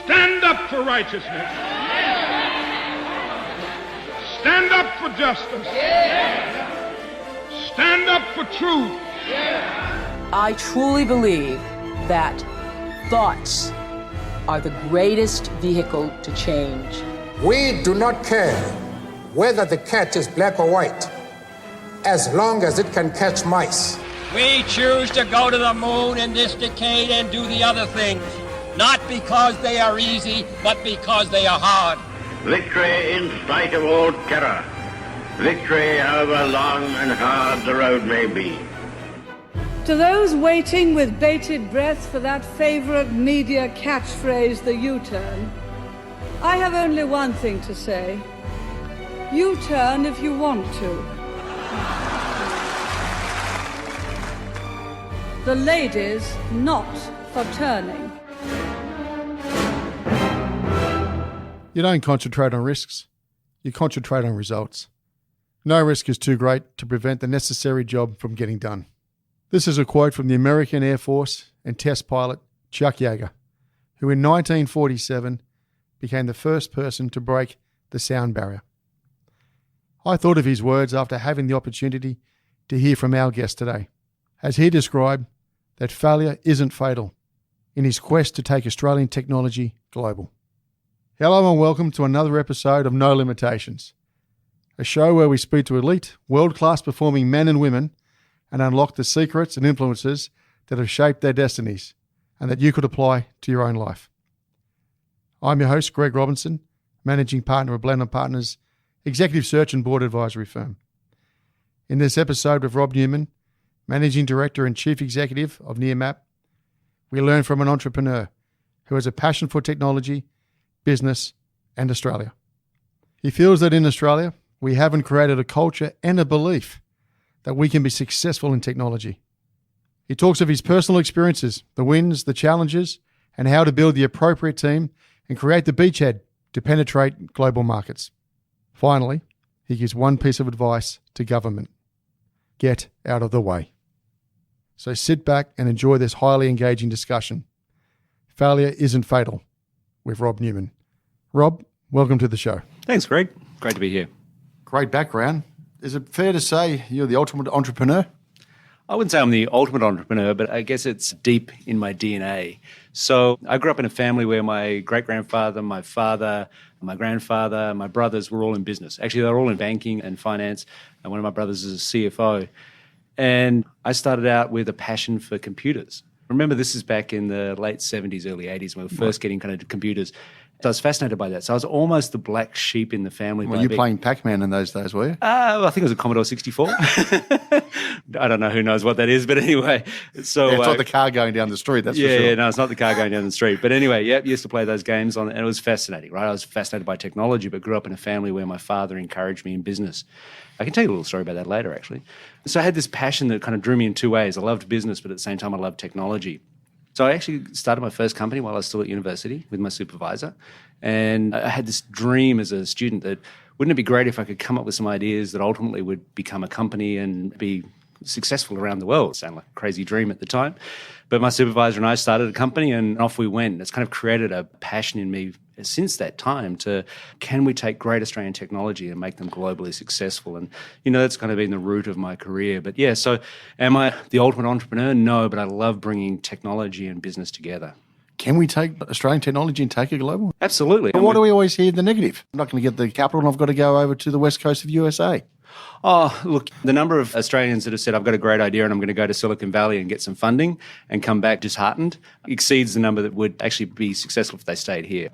Stand up for righteousness. Stand up for justice. Stand up for truth. I truly believe that thoughts are the greatest vehicle to change. We do not care whether the cat is black or white, as long as it can catch mice. We choose to go to the moon in this decade and do the other things, not because they are easy, but because they are hard. Victory in spite of all terror. Victory however long and hard the road may be. To those waiting with bated breath for that favorite media catchphrase, the U-turn, I have only one thing to say. U-turn if you want to. The ladies not for turning. You don't concentrate on risks, you concentrate on results. No risk is too great to prevent the necessary job from getting done. This is a quote from the American Air Force and test pilot Chuck Yeager, who in 1947 became the first person to break the sound barrier. I thought of his words after having the opportunity to hear from our guest today, as he described that failure isn't fatal in his quest to take Australian technology global. Hello and welcome to another episode of No Limitations, a show where we speak to elite, world-class performing men and women and unlock the secrets and influences that have shaped their destinies and that you could apply to your own life. I'm your host, Greg Robinson, Managing Partner of Blenheim Partners Executive Search and Board Advisory Firm. In this episode with Rob Newman, Managing Director and Chief Executive of Nearmap, we learn from an entrepreneur who has a passion for technology, business and Australia. He feels that in Australia, we haven't created a culture and a belief that we can be successful in technology. He talks of his personal experiences, the wins, the challenges, and how to build the appropriate team and create the beachhead to penetrate global markets. Finally, he gives one piece of advice to government. Get out of the way. So sit back and enjoy this highly engaging discussion. Failure isn't fatal with Rob Newman. Rob, welcome to the show. Thanks, Greg. Great to be here. Great background. Is it fair to say you're the ultimate entrepreneur? I wouldn't say I'm the ultimate entrepreneur, but I guess it's deep in my DNA. So I grew up in a family where my great-grandfather, my father, my grandfather, my brothers were all in business. Actually, they were all in banking and finance, and one of my brothers is a CFO. And I started out with a passion for computers. Remember, this is back in the late 70s, early 80s, when we were first getting kind of computers. So I was fascinated by that. So I was almost the black sheep in the family. Were you playing Pac-Man in those days, were you? I think it was a Commodore 64. I don't know who knows what that is, but anyway. So it's not the car going down the street, that's for sure. Yeah, no, it's not the car going down the street. But anyway, used to play those games and it was fascinating, right? I was fascinated by technology, but grew up in a family where my father encouraged me in business. I can tell you a little story about that later, actually. So I had this passion that kind of drew me in two ways. I loved business, but at the same time, I loved technology. So I actually started my first company while I was still at university with my supervisor. And I had this dream as a student that wouldn't it be great if I could come up with some ideas that ultimately would become a company and be successful around the world. It sounded like a crazy dream at the time. But my supervisor and I started a company and off we went. It's kind of created a passion in me since that time to can we take great Australian technology and make them globally successful? And, that's kind of been the root of my career. But yeah, so am I the ultimate entrepreneur? No, but I love bringing technology and business together. Can we take Australian technology and take it global? Absolutely. But why do we always hear the negative? I'm not going to get the capital and I've got to go over to the west coast of USA. Oh, look, the number of Australians that have said, I've got a great idea and I'm going to go to Silicon Valley and get some funding and come back disheartened exceeds the number that would actually be successful if they stayed here.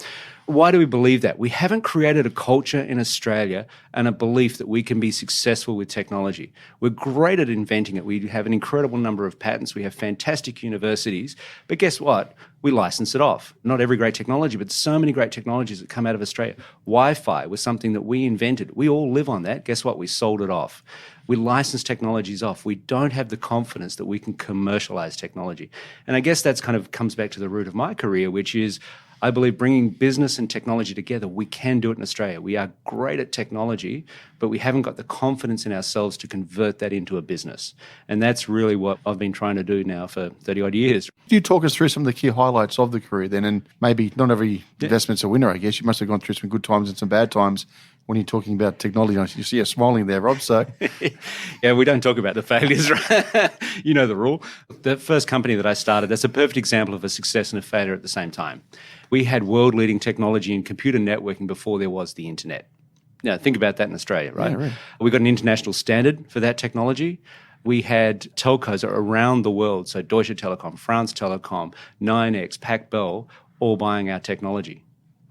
Why do we believe that? We haven't created a culture in Australia and a belief that we can be successful with technology. We're great at inventing it. We have an incredible number of patents. We have fantastic universities. But guess what? We license it off. Not every great technology, but so many great technologies that come out of Australia. Wi-Fi was something that we invented. We all live on that. Guess what? We sold it off. We license technologies off. We don't have the confidence that we can commercialize technology. And I guess that's kind of comes back to the root of my career, which is I believe bringing business and technology together, we can do it in Australia. We are great at technology, but we haven't got the confidence in ourselves to convert that into a business. And that's really what I've been trying to do now for 30-odd years. Can you talk us through some of the key highlights of the career then? And maybe not every investment's a winner, I guess. You must have gone through some good times and some bad times when you're talking about technology. You see you smiling there, Rob. So, yeah, we don't talk about the failures, right? You know the rule. The first company that I started, that's a perfect example of a success and a failure at the same time. We had world-leading technology in computer networking before there was the internet. Now, think about that in Australia, right? Yeah, right. We got an international standard for that technology. We had telcos around the world, so Deutsche Telekom, France Telecom, 9X, Pac Bell, all buying our technology.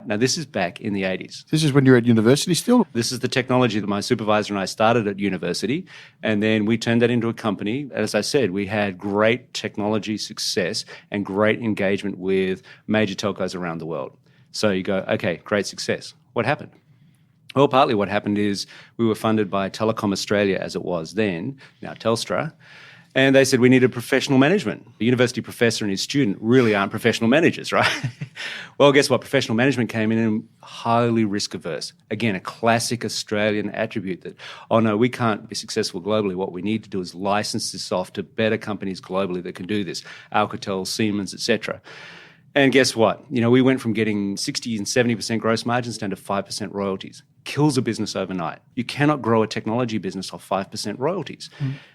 Now, this is back in the 80s. this is when you're at university still? This is the technology that my supervisor and I started at university, and then we turned that into a company. As I said, we had great technology success and great engagement with major telcos around the world. So you go, okay, great success. What happened? Well, partly what happened is we were funded by Telecom Australia, as it was then, now Telstra, and they said we needed professional management. The university professor and his student really aren't professional managers, right? Well, guess what? Professional management came in and highly risk averse. Again, a classic Australian attribute that, oh no, we can't be successful globally. What we need to do is license this off to better companies globally that can do this, Alcatel, Siemens, etc. And guess what? We went from getting 60 and 70% gross margins down to 5% royalties. Kills a business overnight. You cannot grow a technology business off 5% royalties.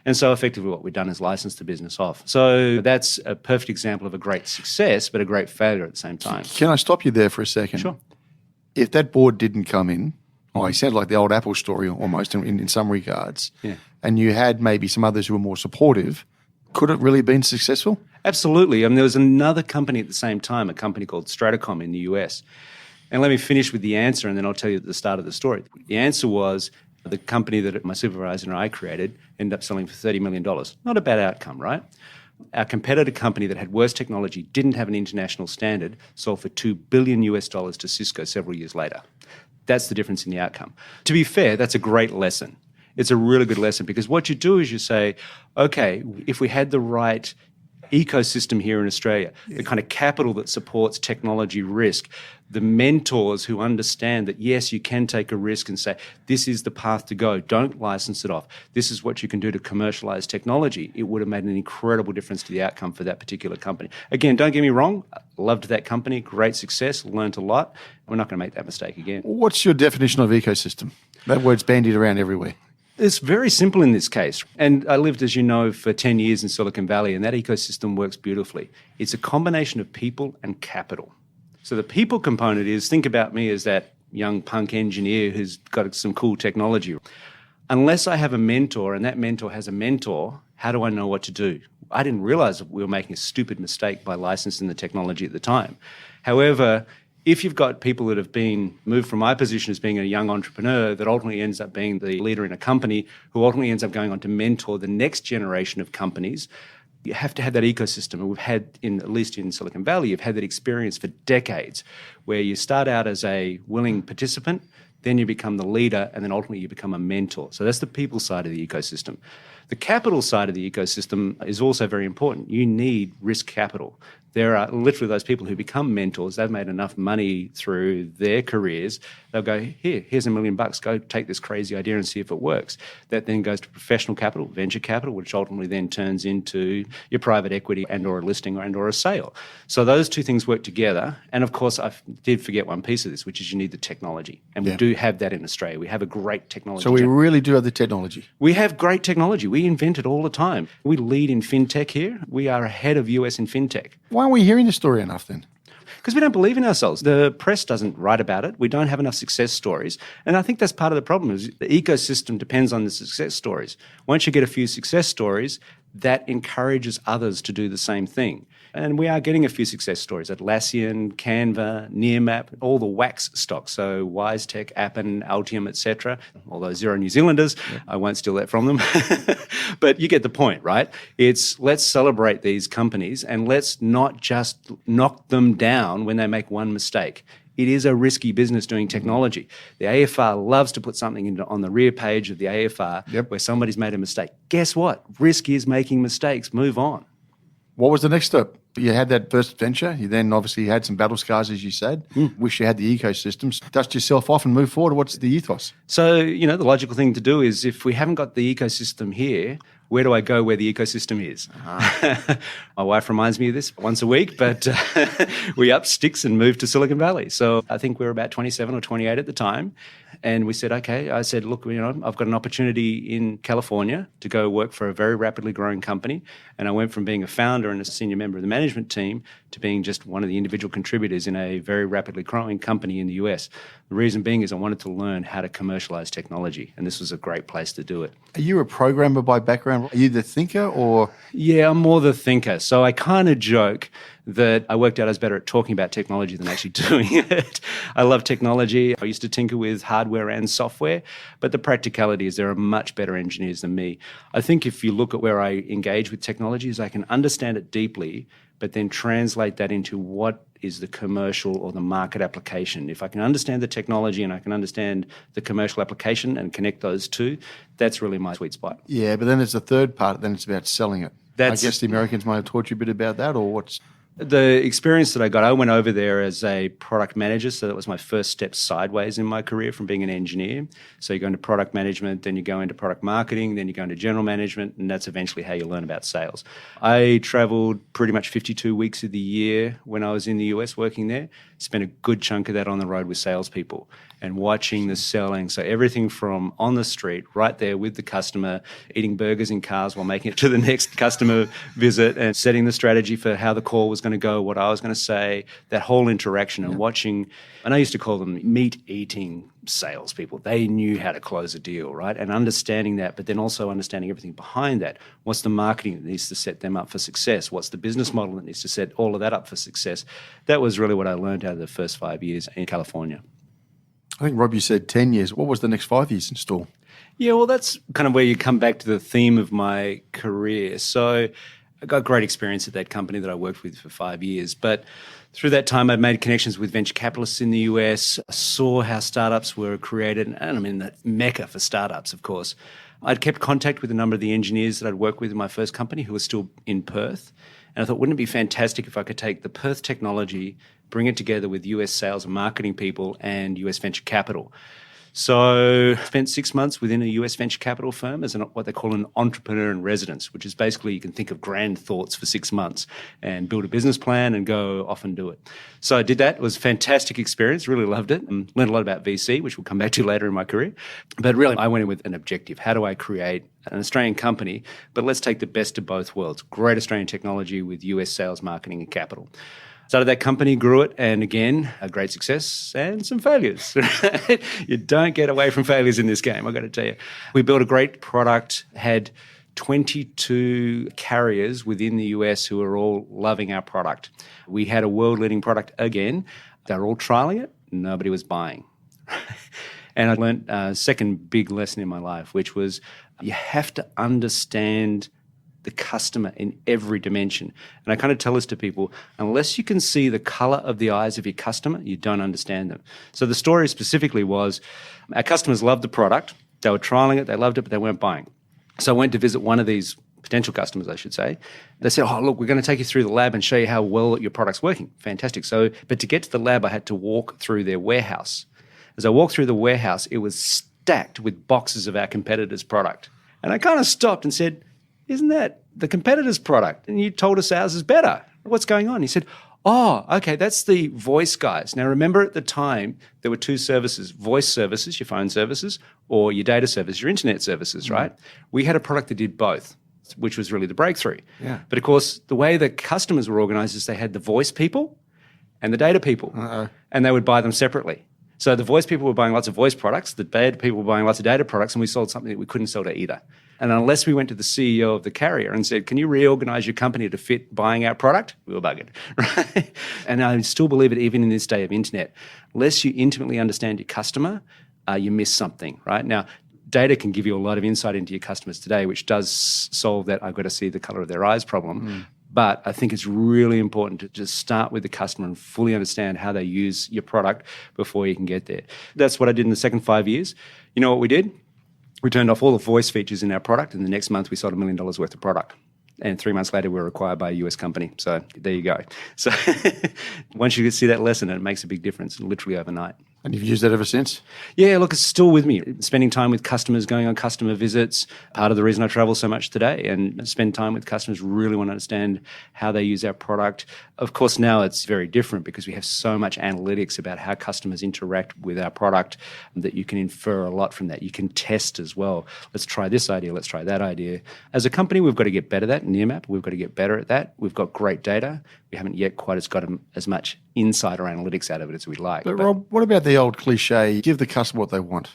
And so effectively what we've done is license the business off. So that's a perfect example of a great success, but a great failure at the same time. Can I stop you there for a second? Sure. If that board didn't come in, he sounded like the old Apple story almost in some regards, and you had maybe some others who were more supportive, could it really have been successful? Absolutely. There was another company at the same time, a company called Stratacom in the US. And let me finish with the answer, and then I'll tell you at the start of the story. The answer was the company that my supervisor and I created ended up selling for $30 million. Not a bad outcome, right? Our competitor company that had worse technology, didn't have an international standard, sold for $2 billion to Cisco several years later. That's the difference in the outcome. To be fair, that's a great lesson. It's a really good lesson because what you do is you say, okay, if we had the right ecosystem here in Australia, the kind of capital that supports technology risk, the mentors who understand that, yes, you can take a risk and say, this is the path to go, don't license it off. This is what you can do to commercialize technology. It would have made an incredible difference to the outcome for that particular company. Again, don't get me wrong, loved that company, great success, learned a lot. We're not going to make that mistake again. What's your definition of ecosystem? That word's bandied around everywhere. It's very simple in this case. And I lived, as you know, for 10 years in Silicon Valley, and that ecosystem works beautifully. It's a combination of people and capital. So the people component is, think about me as that young punk engineer who's got some cool technology. Unless I have a mentor and that mentor has a mentor, how do I know what to do? I didn't realize that we were making a stupid mistake by licensing the technology at the time. However, if you've got people that have been moved from my position as being a young entrepreneur that ultimately ends up being the leader in a company, who ultimately ends up going on to mentor the next generation of companies, you have to have that ecosystem. And we've had, at least in Silicon Valley, you've had that experience for decades where you start out as a willing participant, then you become the leader, and then ultimately you become a mentor. So that's the people side of the ecosystem. The capital side of the ecosystem is also very important. You need risk capital. There are literally those people who become mentors. They've made enough money through their careers. They'll go, here's $1 million. Go take this crazy idea and see if it works. That then goes to professional capital, venture capital, which ultimately then turns into your private equity and or a listing and or a sale. So those two things work together. And of course, I did forget one piece of this, which is you need the technology. And we do have that in Australia. We have a great technology. So we really do have the technology. We have great technology. We invent it all the time. We lead in fintech here. We are ahead of US in fintech. Why aren't we hearing the story enough then? Because we don't believe in ourselves. The press doesn't write about it. We don't have enough success stories. And I think that's part of the problem is the ecosystem depends on the success stories. Once you get a few success stories, that encourages others to do the same thing. And we are getting a few success stories. Atlassian, Canva, Nearmap, all the wax stocks. So WiseTech, Appen, Altium, etc. Although zero New Zealanders, I won't steal that from them. But you get the point, right? It's let's celebrate these companies and let's not just knock them down when they make one mistake. It is a risky business doing technology. The AFR loves to put something on the rear page of the AFR where somebody's made a mistake. Guess what? Risk is making mistakes. Move on. What was the next step? You had that first venture. You then obviously had some battle scars, as you said. Wish you had the ecosystems. Dust yourself off and move forward. What's the ethos? So, the logical thing to do is if we haven't got the ecosystem here, where do I go where the ecosystem is? My wife reminds me of this once a week, but we upped sticks and moved to Silicon Valley. So I think we were about 27 or 28 at the time. And we said, okay, I said, look, I've got an opportunity in California to go work for a very rapidly growing company. And I went from being a founder and a senior member of the management team to being just one of the individual contributors in a very rapidly growing company in the US. The reason being is I wanted to learn how to commercialize technology, and this was a great place to do it. Are you a programmer by background? Are you the thinker or? Yeah, I'm more the thinker. So I kind of joke that I worked out I was better at talking about technology than actually doing it. I love technology. I used to tinker with hardware and software, but the practicality is there are much better engineers than me. I think if you look at where I engage with technology is I can understand it deeply, but then translate that into what is the commercial or the market application. If I can understand the technology and I can understand the commercial application and connect those two, that's really my sweet spot. Yeah, but then there's the third part, then it's about selling it. I guess the Americans might have taught you a bit about that, or what's... The experience that I got, I went over there as a product manager, so that was my first step sideways in my career from being an engineer. So you go into product management, then you go into product marketing, then you go into general management, and that's eventually how you learn about sales. I traveled pretty much 52 weeks of the year when I was in the US working there, spent a good chunk of that on the road with salespeople and watching the selling. So everything from on the street, right there with the customer, eating burgers in cars while making it to the next customer visit and setting the strategy for how the call was going to go, what I was going to say, that whole interaction and watching. And I used to call them meat-eating salespeople. They knew how to close a deal, right? And understanding that, but then also understanding everything behind that. What's the marketing that needs to set them up for success? What's the business model that needs to set all of that up for success? That was really what I learned out of the first 5 years in California. I think, Rob, you said 10 years. What was the next 5 years in store? Yeah, well, that's kind of where you come back to the theme of my career. So I got great experience at that company that I worked with for 5 years. But through that time, I made connections with venture capitalists in the US. I saw how startups were created, and I'm in the mecca for startups, of course. I'd kept contact with a number of the engineers that I'd worked with in my first company who were still in Perth. And I thought, wouldn't it be fantastic if I could take the Perth technology, bring it together with US sales and marketing people and US venture capital. So I spent 6 months within a US venture capital firm as what they call an entrepreneur in residence, which is basically you can think of grand thoughts for 6 months and build a business plan and go off and do it. So I did that. It was a fantastic experience, really loved it, and learned a lot about VC, which we'll come back to later in my career. But really, I went in with an objective. How do I create an Australian company, but let's take the best of both worlds, great Australian technology with US sales, marketing and capital. Started that company, grew it, and again, a great success and some failures. You don't get away from failures in this game, I've got to tell you. We built a great product, had 22 carriers within the US who were all loving our product. We had a world-leading product again. They were all trialing it, nobody was buying. And I learned a second big lesson in my life, which was you have to understand the customer in every dimension. And I kind of tell this to people, unless you can see the color of the eyes of your customer, you don't understand them. So the story specifically was our customers loved the product. They were trialing it, they loved it, but they weren't buying. So I went to visit one of these potential customers, I should say. They said, oh, look, we're going to take you through the lab and show you how well your product's working. Fantastic. So, but to get to the lab, I had to walk through their warehouse. As I walked through the warehouse, it was stacked with boxes of our competitor's product. And I kind of stopped and said, isn't that the competitor's product? And you told us ours is better. What's going on? He said, oh, okay, that's the voice guys. Now, remember at the time, there were two services, voice services, your phone services, or your data service, your internet services, right? We had a product that did both, which was really the breakthrough. Yeah. But of course, the way the customers were organized is they had the voice people and the data people, and they would buy them separately. So the voice people were buying lots of voice products, the data people were buying lots of data products, and we sold something that we couldn't sell to either. And unless we went to the CEO of the carrier and said, can you reorganize your company to fit buying our product? We were buggered, right? And I still believe it even in this day of internet. Unless you intimately understand your customer, you miss something, right? Now, data can give you a lot of insight into your customers today, which does solve that I've got to see the color of their eyes problem. But I think it's really important to just start with the customer and fully understand how they use your product before you can get there. That's what I did in the second 5 years. You know what we did? We turned off all the voice features in our product, and the next month we sold $1 million worth of product. And 3 months later, we were acquired by a US company. So there you go. So once you see that lesson, it makes a big difference, literally overnight. And you've used that ever since? Yeah, look, it's still with me. Spending time with customers, going on customer visits, part of the reason I travel so much today, and spend time with customers, really want to understand how they use our product. Of course, now it's very different because we have so much analytics about how customers interact with our product that you can infer a lot from that. You can test as well. Let's try this idea, let's try that idea. As a company, we've got to get better at that. Nearmap, we've got to get better at that. We've got great data. We haven't yet quite got as much insight or analytics out of it as we'd like. But Rob, what about the old cliche, give the customer what they want?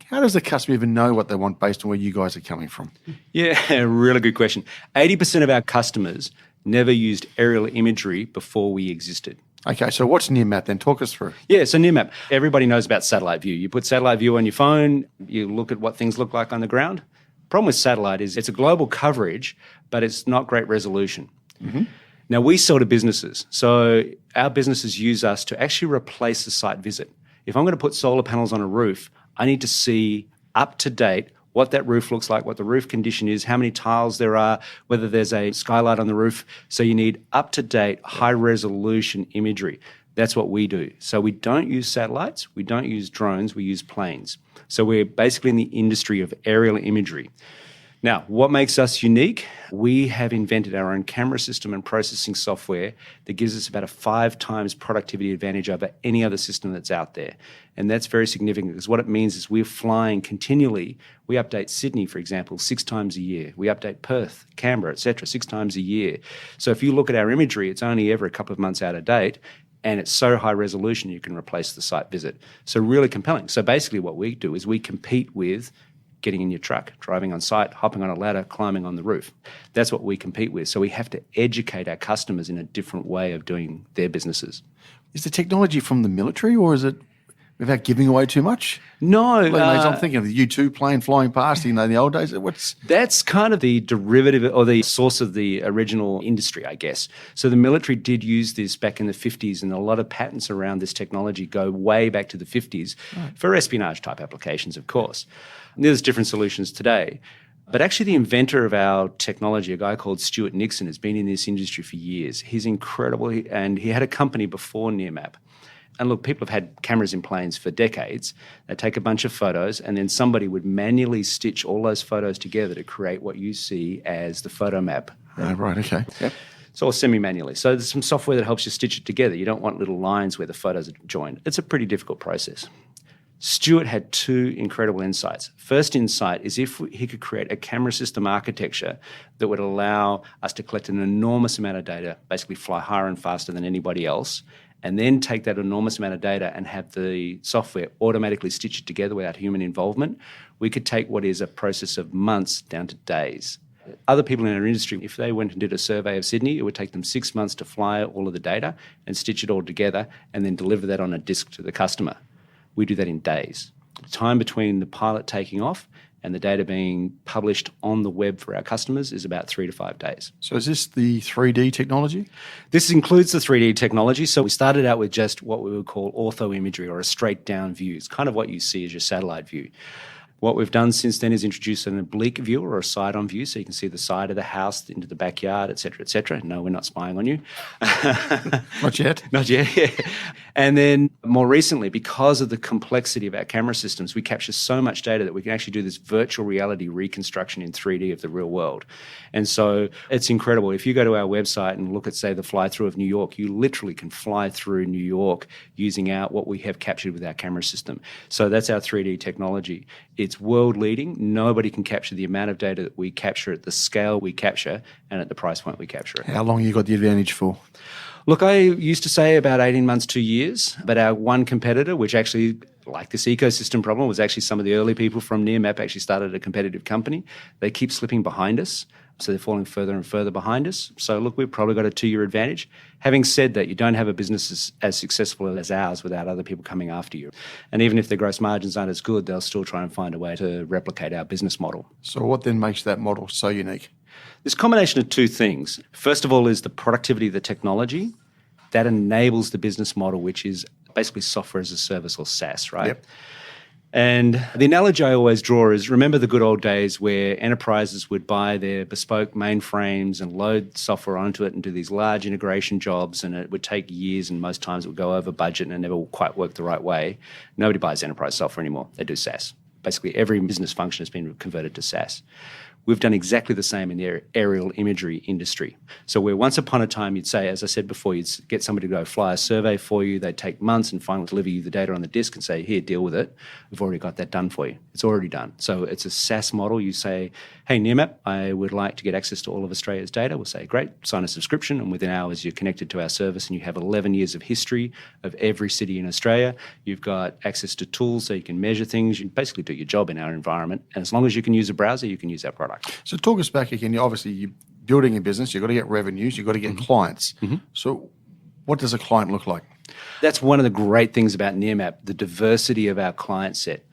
How does the customer even know what they want based on where you guys are coming from? Yeah, really good question. 80% of our customers never used aerial imagery before we existed. Okay, so what's Nearmap then? Talk us through. Yeah, so Nearmap, everybody knows about satellite view. You put satellite view on your phone, you look at what things look like on the ground. Problem with satellite is it's a global coverage, but it's not great resolution. Mm-hmm. Now, we sell to businesses, so our businesses use us to actually replace the site visit. If I'm going to put solar panels on a roof, I need to see up to date what that roof looks like, what the roof condition is, how many tiles there are, whether there's a skylight on the roof. So you need up-to-date, high-resolution imagery. That's what we do. So we don't use satellites, we don't use drones, we use planes. So we're basically in the industry of aerial imagery. Now, what makes us unique? We have invented our own camera system and processing software that gives us about a 5 times productivity advantage over any other system that's out there. And that's very significant because what it means is we're flying continually. We update Sydney, for example, 6 times a year. We update Perth, Canberra, etc., 6 times a year. So if you look at our imagery, it's only ever a couple of months out of date, and it's so high resolution you can replace the site visit. So really compelling. So basically what we do is we compete with getting in your truck, driving on site, hopping on a ladder, climbing on the roof. That's what we compete with. So we have to educate our customers in a different way of doing their businesses. Is the technology from the military, or is it without giving away too much? No. I'm thinking of the U-2 plane flying past, in the old days. That's kind of the derivative or the source of the original industry, I guess. So the military did use this back in the 50s, and a lot of patents around this technology go way back to the 50s for espionage-type applications, of course. And there's different solutions today. But actually the inventor of our technology, a guy called Stuart Nixon, has been in this industry for years. He's incredible, and he had a company before Nearmap. And look, people have had cameras in planes for decades. They take a bunch of photos, and then somebody would manually stitch all those photos together to create what you see as the photo map. Right, okay. Yep. It's all semi-manually. So there's some software that helps you stitch it together. You don't want little lines where the photos are joined. It's a pretty difficult process. Stuart had 2 incredible insights. First insight is if he could create a camera system architecture that would allow us to collect an enormous amount of data, basically fly higher and faster than anybody else, and then take that enormous amount of data and have the software automatically stitch it together without human involvement, we could take what is a process of months down to days. Other people in our industry, if they went and did a survey of Sydney, it would take them 6 months to fly all of the data and stitch it all together and then deliver that on a disk to the customer. We do that in days. The time between the pilot taking off and the data being published on the web for our customers is about 3 to 5 days. So is this the 3D technology? This includes the 3D technology. So we started out with just what we would call ortho imagery, or a straight down view. It's kind of what you see as your satellite view. What we've done since then is introduce an oblique view or a side-on view, so you can see the side of the house into the backyard, et cetera, et cetera. No, we're not spying on you. Not yet. Not yet, yeah. And then more recently, because of the complexity of our camera systems, we capture so much data that we can actually do this virtual reality reconstruction in 3D of the real world. And so it's incredible. If you go to our website and look at, say, the fly-through of New York, you literally can fly through New York using what we have captured with our camera system. So that's our 3D technology. It's world leading. Nobody can capture the amount of data that we capture at the scale we capture and at the price point we capture it. How long you got the advantage for? Look, I used to say about 18 months, 2 years, but our one competitor, which actually, like this ecosystem problem, was actually some of the early people from Nearmap actually started a competitive company. They keep slipping behind us. So they're falling further and further behind us. So look, we've probably got a 2-year advantage. Having said that, you don't have a business as successful as ours without other people coming after you. And even if their gross margins aren't as good, they'll still try and find a way to replicate our business model. So what then makes that model so unique? This combination of 2 things. First of all is the productivity of the technology. That enables the business model, which is basically software as a service, or SaaS, right? Yep. And the analogy I always draw is, remember the good old days where enterprises would buy their bespoke mainframes and load software onto it and do these large integration jobs, and it would take years, and most times it would go over budget and it never quite work the right way. Nobody buys enterprise software anymore. They do SaaS. Basically, every business function has been converted to SaaS. We've done exactly the same in the aerial imagery industry. So where once upon a time you'd say, as I said before, you'd get somebody to go fly a survey for you, they'd take months and finally deliver you the data on the disk and say, here, deal with it. We've already got that done for you. It's already done. So it's a SaaS model. You say, hey, Nearmap, I would like to get access to all of Australia's data. We'll say, great, sign a subscription, and within hours you're connected to our service and you have 11 years of history of every city in Australia. You've got access to tools so you can measure things. You basically do your job in our environment. And as long as you can use a browser, you can use our product. So talk us back again. Obviously, you're building a business. You've got to get revenues. You've got to get clients. So what does a client look like? That's one of the great things about Nearmap, the diversity of our client set.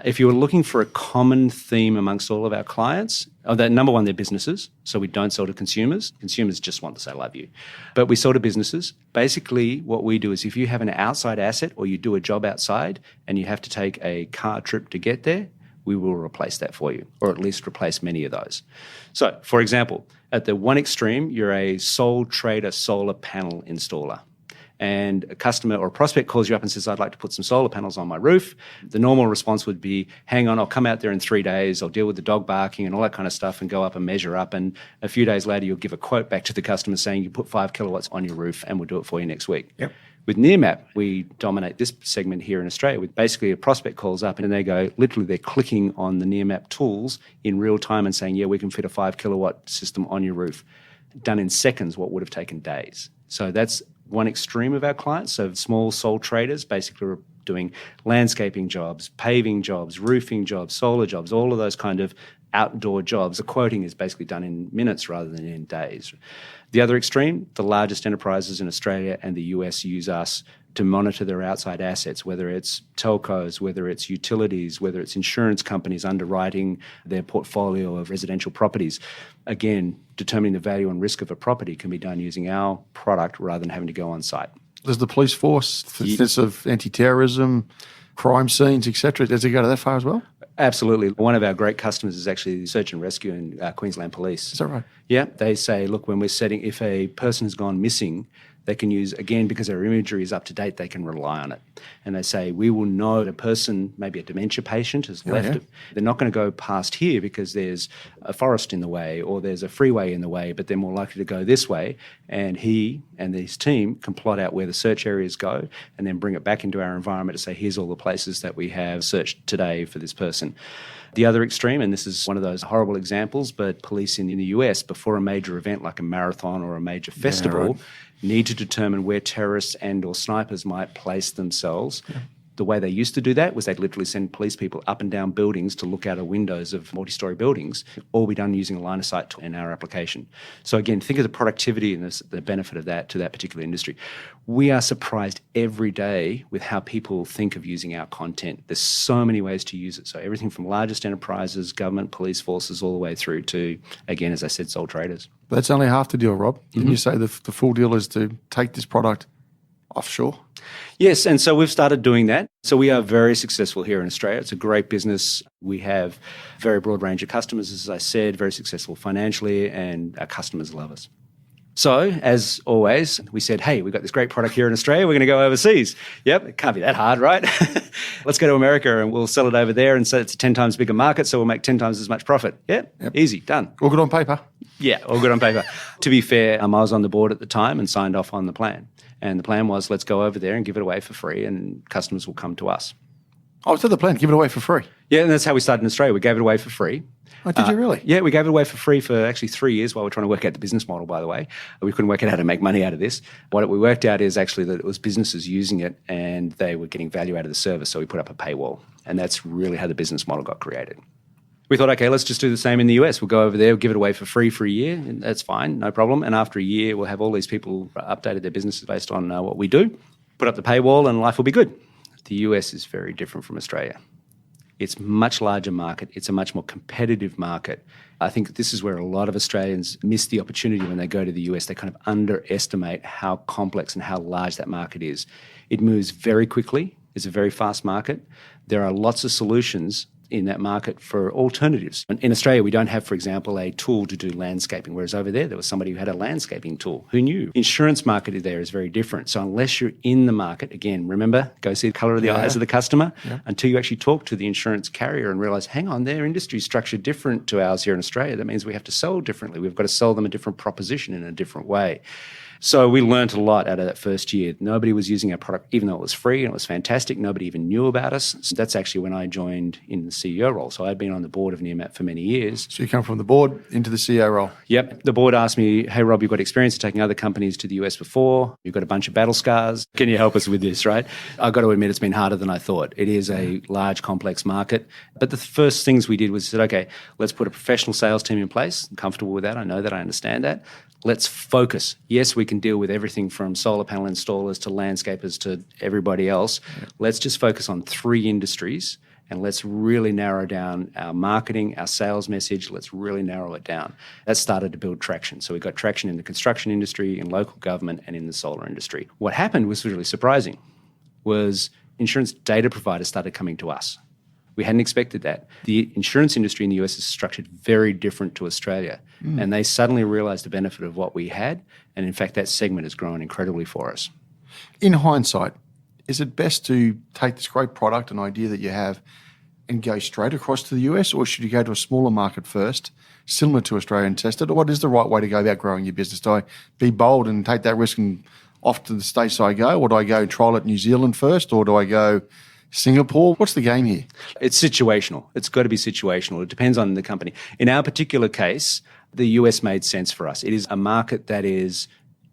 If you were looking for a common theme amongst all of our clients, that number one, they're businesses. So we don't sell to consumers. Consumers just want to say, love you. But we sell to businesses. Basically, what we do is if you have an outside asset or you do a job outside and you have to take a car trip to get there, we will replace that for you, or at least replace many of those. So, for example, at the one extreme, you're a sole trader solar panel installer. And a customer or a prospect calls you up and says, I'd like to put some solar panels on my roof. The normal response would be, hang on, I'll come out there in 3 days, I'll deal with the dog barking and all that kind of stuff and go up and measure up. And a few days later, you'll give a quote back to the customer saying, you put 5 kilowatts on your roof and we'll do it for you next week. Yep. With Nearmap, we dominate this segment here in Australia with basically a prospect calls up and they go, literally they're clicking on the Nearmap tools in real time and saying, yeah, we can fit a 5 kilowatt system on your roof. Done in seconds, what would have taken days. So that's one extreme of our clients. So small sole traders basically are doing landscaping jobs, paving jobs, roofing jobs, solar jobs, all of those kind of outdoor jobs. The quoting is basically done in minutes rather than in days. The other extreme, the largest enterprises in Australia and the US use us to monitor their outside assets, whether it's telcos, whether it's utilities, whether it's insurance companies underwriting their portfolio of residential properties. Again, determining the value and risk of a property can be done using our product rather than having to go on site. There's the police force, the sense of anti-terrorism, crime scenes, etc. Does it go to that far as well? Absolutely. One of our great customers is actually search and rescue in Queensland Police. Is that right? Yeah. They say, look, when we're setting, if a person has gone missing, they can use, again, because our imagery is up to date, they can rely on it. And they say, we will know that a person, maybe a dementia patient, has left. Yeah. They're not going to go past here because there's a forest in the way or there's a freeway in the way, but they're more likely to go this way. And he and his team can plot out where the search areas go and then bring it back into our environment to say, here's all the places that we have searched today for this person. The other extreme, and this is one of those horrible examples, but police in the US, before a major event like a marathon or a major festival, need to determine where terrorists and or snipers might place themselves. Yeah. The way they used to do that was they'd literally send police people up and down buildings to look out of windows of multi-storey buildings, all be done using a line of sight tool in our application. So again, think of the productivity and the benefit of that to that particular industry. We are surprised every day with how people think of using our content. There's so many ways to use it. So everything from largest enterprises, government, police forces, all the way through to, again, as I said, sole traders. But that's only half the deal, Rob. Didn't you say the full deal is to take this product offshore? Yes, and so we've started doing that. So we are very successful here in Australia. It's a great business. We have a very broad range of customers, as I said, very successful financially, and our customers love us. So, as always, we said, hey, we've got this great product here in Australia, we're going to go overseas. Yep, it can't be that hard, right? Let's go to America and we'll sell it over there and so it's a 10 times bigger market, so we'll make 10 times as much profit. Yep. Easy, done. All good on paper. Yeah, all good on paper. To be fair, I was on the board at the time and signed off on the plan. And the plan was, let's go over there and give it away for free and customers will come to us. Oh, so the plan, give it away for free? Yeah, and that's how we started in Australia. We gave it away for free. Oh, did you really? Yeah, we gave it away for free for actually 3 years while we were trying to work out the business model, by the way. We couldn't work out how to make money out of this. What we worked out is actually that it was businesses using it and they were getting value out of the service, so we put up a paywall. And that's really how the business model got created. We thought, okay, let's just do the same in the US. We'll go over there, we'll give it away for free for a year, and that's fine, no problem. And after a year, we'll have all these people updated their businesses based on what we do, put up the paywall, and life will be good. The US is very different from Australia. It's a much larger market. It's a much more competitive market. I think this is where a lot of Australians miss the opportunity when they go to the US. They kind of underestimate how complex and how large that market is. It moves very quickly. It's a very fast market. There are lots of solutions in that market for alternatives. In Australia, we don't have, for example, a tool to do landscaping, whereas over there was somebody who had a landscaping tool. Who knew? Insurance market there is very different. So unless you're in the market, again, remember, go see the colour of the eyes of the customer until you actually talk to the insurance carrier and realise, hang on, their industry is structured different to ours here in Australia. That means we have to sell differently. We've got to sell them a different proposition in a different way. So we learnt a lot out of that first year. Nobody was using our product, even though it was free and it was fantastic. Nobody even knew about us. So that's actually when I joined in the CEO role. So I'd been on the board of Nearmap for many years. So you come from the board into the CEO role? Yep. The board asked me, hey, Rob, you've got experience of taking other companies to the US before. You've got a bunch of battle scars. Can you help us with this, right? I've got to admit it's been harder than I thought. It is a large, complex market. But the first things we did was said, okay, let's put a professional sales team in place. I'm comfortable with that. I know that. I understand that. Let's focus. Yes, we can deal with everything from solar panel installers to landscapers to everybody else. Yep. Let's just focus on 3 industries and let's really narrow down our marketing, our sales message. Let's really narrow it down. That started to build traction. So we got traction in the construction industry, in local government, and in the solar industry. What happened was really surprising, was insurance data providers started coming to us. We hadn't expected that. The insurance industry in the US is structured very different to Australia. And they suddenly realised the benefit of what we had. And in fact, that segment has grown incredibly for us. In hindsight, is it best to take this great product and idea that you have and go straight across to the US, or should you go to a smaller market first, similar to Australia, and test it? Or what is the right way to go about growing your business? Do I be bold and take that risk and off to the States I go? Or do I go trial it New Zealand first? Or do I go Singapore? What's the game here? It's situational. It's got to be situational. It depends on the company. In our particular case, the US made sense for us. It is a market that is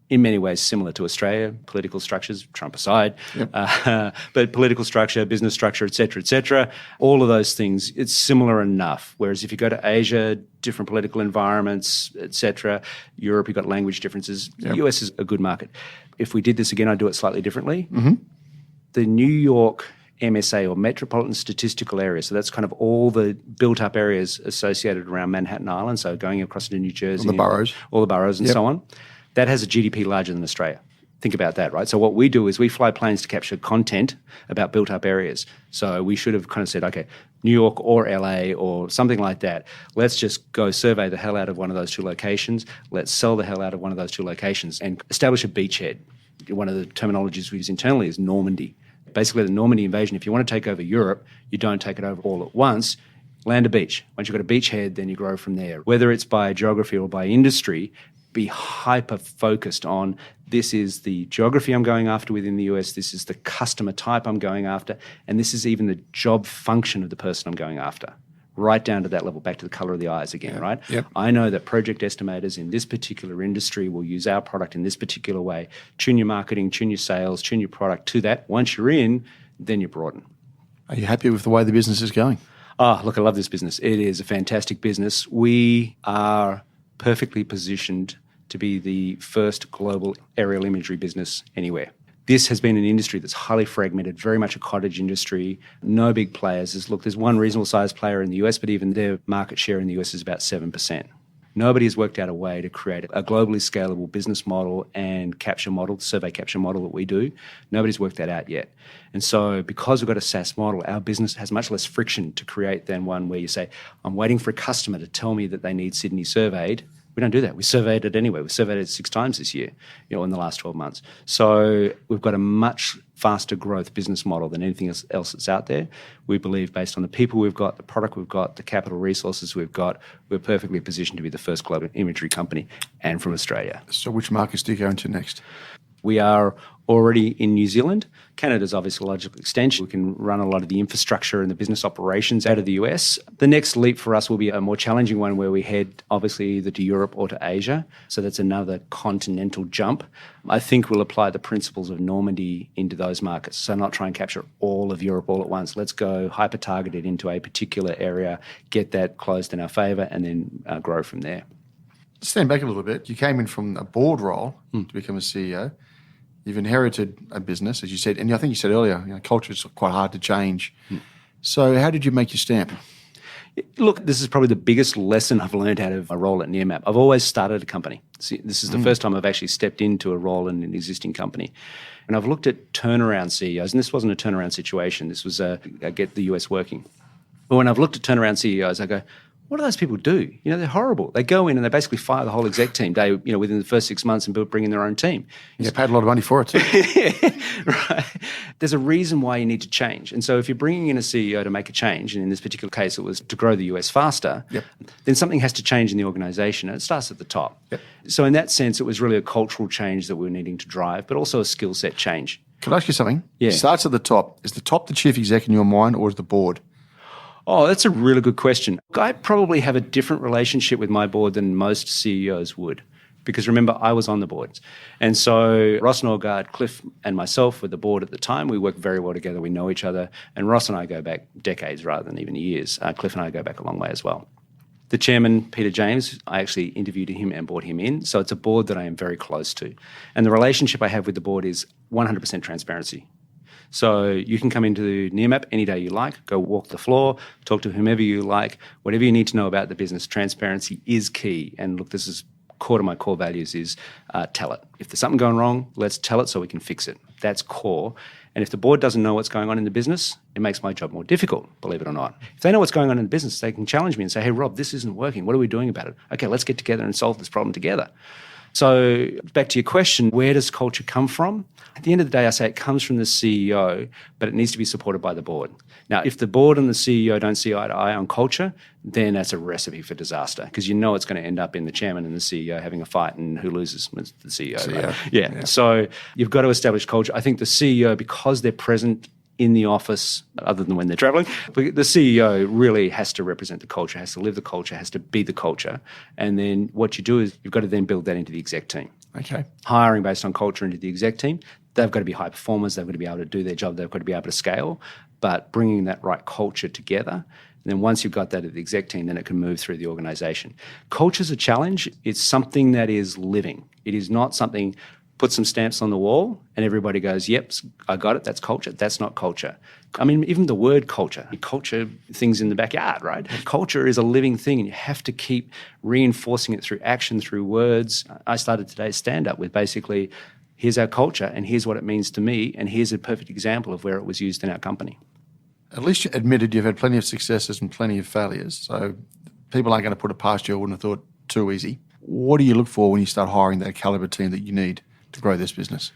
in many ways similar to Australia, political structures, Trump aside, but political structure, business structure, et cetera, all of those things, it's similar enough. Whereas if you go to Asia, different political environments, et cetera, Europe, you've got language differences. The US is a good market. If we did this again, I'd do it slightly differently. The New York MSA, or Metropolitan Statistical Area. So that's kind of all the built-up areas associated around Manhattan Island, so going across into New Jersey. All the boroughs and so on. That has a GDP larger than Australia. Think about that, right? So what we do is we fly planes to capture content about built-up areas. So we should have kind of said, okay, New York or LA or something like that. Let's just go survey the hell out of one of those 2 locations. Let's sell the hell out of one of those 2 locations and establish a beachhead. One of the terminologies we use internally is Normandy. Basically, the Normandy invasion, if you want to take over Europe, you don't take it over all at once. Land a beach. Once you've got a beachhead, then you grow from there. Whether it's by geography or by industry, be hyper-focused on this is the geography I'm going after within the US, this is the customer type I'm going after, and this is even the job function of the person I'm going after. Right down to that level, back to the colour of the eyes again, right? I know that project estimators in this particular industry will use our product in this particular way. Tune your marketing, tune your sales, tune your product to that. Once you're in, then you broaden. Are you happy with the way the business is going? Oh, look, I love this business. It is a fantastic business. We are perfectly positioned to be the first global aerial imagery business anywhere. This has been an industry that's highly fragmented, very much a cottage industry, no big players. There's one reasonable sized player in the US, but even their market share in the US is about 7%. Nobody has worked out a way to create a globally scalable business model and capture model, survey capture model that we do. Nobody's worked that out yet. And so because we've got a SaaS model, our business has much less friction to create than one where you say, I'm waiting for a customer to tell me that they need Sydney surveyed. We don't do that. We surveyed it anyway. We surveyed it 6 times this year, in the last 12 months. So we've got a much faster growth business model than anything else that's out there. We believe based on the people we've got, the product we've got, the capital resources we've got, we're perfectly positioned to be the first global imagery company, and from Australia. So which markets do you go into next? We are already in New Zealand. Canada's obviously a logical extension. We can run a lot of the infrastructure and the business operations out of the US. The next leap for us will be a more challenging one where we head obviously either to Europe or to Asia. So that's another continental jump. I think we'll apply the principles of Normandy into those markets. So not try and capture all of Europe all at once. Let's go hyper-targeted into a particular area, get that closed in our favour, and then grow from there. Stand back a little bit. You came in from a board role to become a CEO. You've inherited a business, as you said, and I think you said earlier, culture is quite hard to change. So how did you make your stamp? Look, this is probably the biggest lesson I've learned out of a role at Nearmap. I've always started a company. See, this is the first time I've actually stepped into a role in an existing company. And I've looked at turnaround CEOs, and this wasn't a turnaround situation. This was get the US working. But when I've looked at turnaround CEOs, I go, what do those people do? They're horrible. They go in and they basically fire the whole exec team within the first 6 months and bring in their own team. You get paid a lot of money for it too. Right. There's a reason why you need to change. And so if you're bringing in a CEO to make a change, and in this particular case it was to grow the US faster, then something has to change in the organisation, and it starts at the top. So in that sense, it was really a cultural change that we were needing to drive, but also a skill set change. Can I ask you something? Yeah. It starts at the top. Is the top the chief exec in your mind, or is the board? Oh, that's a really good question. I probably have a different relationship with my board than most CEOs would, because remember, I was on the boards. And so Ross Norgard, Cliff and myself were the board at the time. We worked very well together. We know each other. And Ross and I go back decades rather than even years. Cliff and I go back a long way as well. The chairman, Peter James, I actually interviewed him and brought him in. So it's a board that I am very close to. And the relationship I have with the board is 100% transparency. So you can come into Nearmap any day you like, go walk the floor, talk to whomever you like, whatever you need to know about the business. Transparency is key. And look, this is core to my core values is tell it. If there's something going wrong, let's tell it so we can fix it. That's core. And if the board doesn't know what's going on in the business, it makes my job more difficult, believe it or not. If they know what's going on in the business, they can challenge me and say, hey, Rob, this isn't working. What are we doing about it? Okay, let's get together and solve this problem together. So back to your question, where does culture come from? At the end of the day, I say it comes from the CEO, but it needs to be supported by the board. Now, if the board and the CEO don't see eye to eye on culture, then that's a recipe for disaster, because it's going to end up in the chairman and the CEO having a fight, and who loses? It's the CEO. Right? Yeah. So you've got to establish culture. I think the CEO, because they're present in the office, other than when they're traveling, the CEO really has to represent the culture, has to live the culture, has to be the culture. And then what you do is you've got to then build that into the exec team. Okay. Hiring based on culture into the exec team. They've got to be high performers. They've got to be able to do their job. They've got to be able to scale. But bringing that right culture together, and then once you've got that at the exec team, then it can move through the organisation. Culture's a challenge. It's something that is living. It is not something, put some stamps on the wall and everybody goes, yep, I got it, that's culture. That's not culture. I mean, even the word culture things in the backyard, right? Culture is a living thing, and you have to keep reinforcing it through action, through words. I started today's stand-up with basically, here's our culture and here's what it means to me, and here's a perfect example of where it was used in our company. At least you admitted you've had plenty of successes and plenty of failures, so people aren't going to put it past you. I wouldn't have thought too easy. What do you look for when you start hiring that calibre team that you need to grow this business?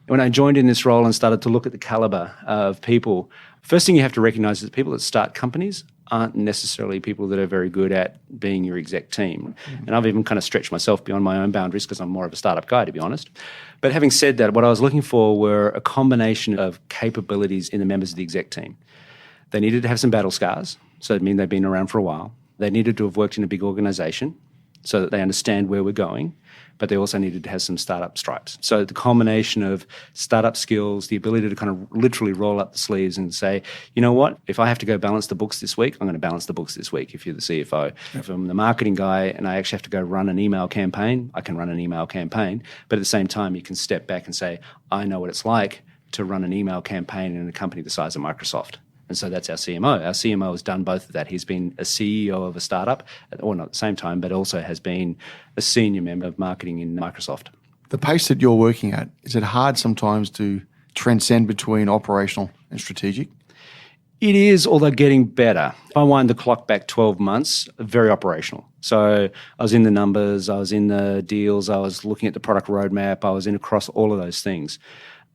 When I joined in this role and started to look at the calibre of people, first thing you have to recognise is that people that start companies aren't necessarily people that are very good at being your exec team. And I've even kind of stretched myself beyond my own boundaries because I'm more of a startup guy, to be honest. But having said that, what I was looking for were a combination of capabilities in the members of the exec team. They needed to have some battle scars, so it means they've been around for a while. They needed to have worked in a big organisation so that they understand where we're going, but they also needed to have some startup stripes. So the combination of startup skills, the ability to kind of literally roll up the sleeves and say, you know what, if I have to go balance the books this week, I'm going to balance the books this week if you're the CFO. If I'm the marketing guy and I actually have to go run an email campaign, I can run an email campaign. But at the same time, you can step back and say, I know what it's like to run an email campaign in a company the size of Microsoft. And so that's our CMO. Our CMO has done both of that. He's been a CEO of a startup, or not at the same time, but also has been a senior member of marketing in Microsoft. The pace that you're working at, is it hard sometimes to transcend between operational and strategic? It is, although getting better. If I wind the clock back 12 months, very operational. So I was in the numbers, I was in the deals, I was looking at the product roadmap, I was in across all of those things.